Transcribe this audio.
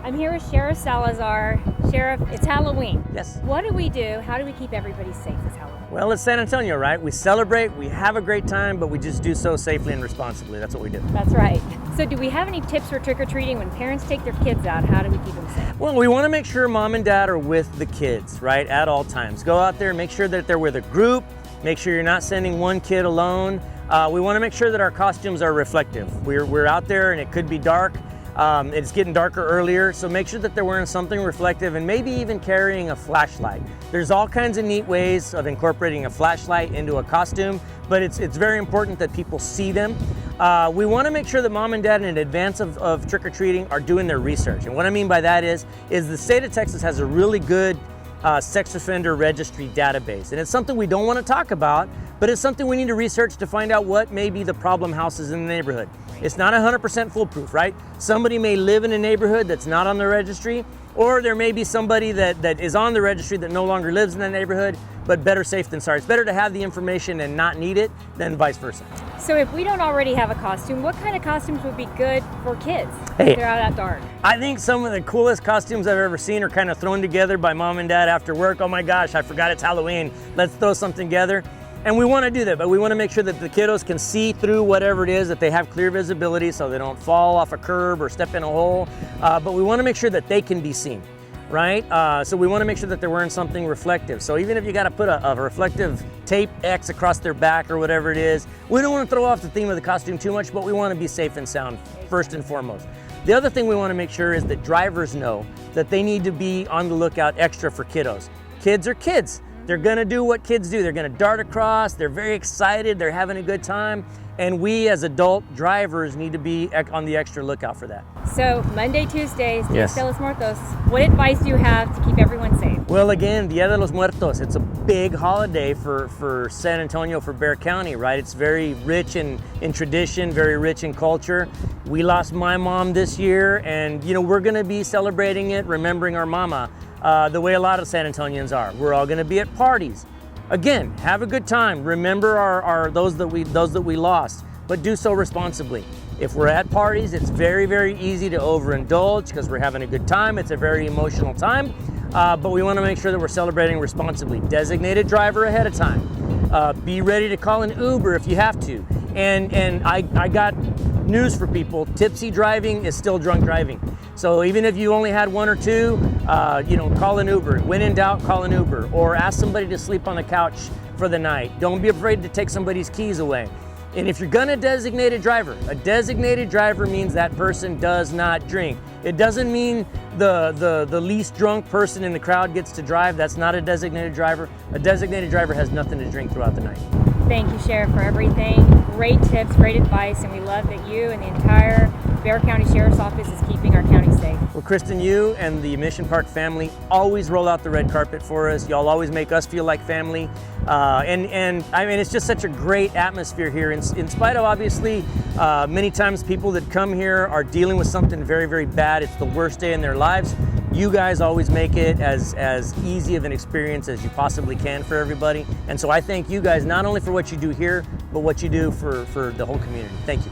I'm here with Sheriff Salazar. Sheriff, it's Halloween. Yes. What do we do? How do we keep everybody safe this Halloween? Well, it's San Antonio, right? We celebrate, we have a great time, but we just do so safely and responsibly. That's what we do. That's right. So do we have any tips for trick-or-treating when parents take their kids out? How do we keep them safe? Well, we want to make sure mom and dad are with the kids, right, at all times. Go out there, make sure that they're with a group, make sure you're not sending one kid alone. We want to make sure that our costumes are reflective. We're out there and it could be dark. It's getting darker earlier, so make sure that they're wearing something reflective and maybe even carrying a flashlight. There's all kinds of neat ways of incorporating a flashlight into a costume, but it's very important that people see them. We want to make sure that mom and dad in advance of trick-or-treating are doing their research. And what I mean by that is the state of Texas has a really good sex offender registry database. And it's something we don't want to talk about, but it's something we need to research to find out what may be the problem houses in the neighborhood. It's not 100% foolproof, right? Somebody may live in a neighborhood that's not on the registry, or there may be somebody that is on the registry that no longer lives in the neighborhood, but better safe than sorry. It's better to have the information and not need it than vice versa. So if we don't already have a costume, what kind of costumes would be good for kids Hey, if they're out at dark? I think some of the coolest costumes I've ever seen are kind of thrown together by mom and dad after work. Oh my gosh, I forgot it's Halloween. Let's throw something together. And we want to do that, but we want to make sure that the kiddos can see through whatever it is, that they have clear visibility so they don't fall off a curb or step in a hole. But we want to make sure that they can be seen, right? So we want to make sure that they're wearing something reflective. So even if you got to put a reflective tape X across their back or whatever it is, we don't want to throw off the theme of the costume too much, but we want to be safe and sound first and foremost. The other thing we want to make sure is that drivers know that they need to be on the lookout extra for kiddos. Kids are kids. They're gonna do what kids do. They're gonna dart across, they're very excited, they're having a good time, and we as adult drivers need to be on the extra lookout for that. So Monday, Tuesdays, Yes. Dia de los Muertos, what advice do you have to keep everyone safe? Well, again, Dia de los Muertos, it's a big holiday for San Antonio, for Bexar County, right? It's very rich in tradition, very rich in culture. We lost my mom this year, and we're gonna be celebrating it, remembering our mama. The way a lot of San Antonians are. We're all going to be at parties. Again, have a good time. Remember those that we lost, but do so responsibly. If we're at parties, it's very, very easy to overindulge because we're having a good time. It's a very emotional time, but we want to make sure that we're celebrating responsibly. Designated driver ahead of time. Be ready to call an Uber if you have to. And I got news for people. Tipsy driving is still drunk driving. So even if you only had one or two, call an Uber. When in doubt, call an Uber, or ask somebody to sleep on the couch for the night. Don't be afraid to take somebody's keys away. And if you're gonna designate a designated driver means that person does not drink. It doesn't mean the least drunk person in the crowd gets to drive. That's not a designated driver. A designated driver has nothing to drink throughout the night. Thank you, Sheriff, for everything. Great tips, great advice, and we love that you and the entire Bexar County Sheriff's Office is keeping our county safe. Well, Kristen, you and the Mission Park family always roll out the red carpet for us. Y'all always make us feel like family. And I mean, it's just such a great atmosphere here. In spite of obviously many times people that come here are dealing with something very, very bad. It's the worst day in their lives. You guys always make it as easy of an experience as you possibly can for everybody. And so I thank you guys not only for what you do here, but what you do for the whole community. Thank you.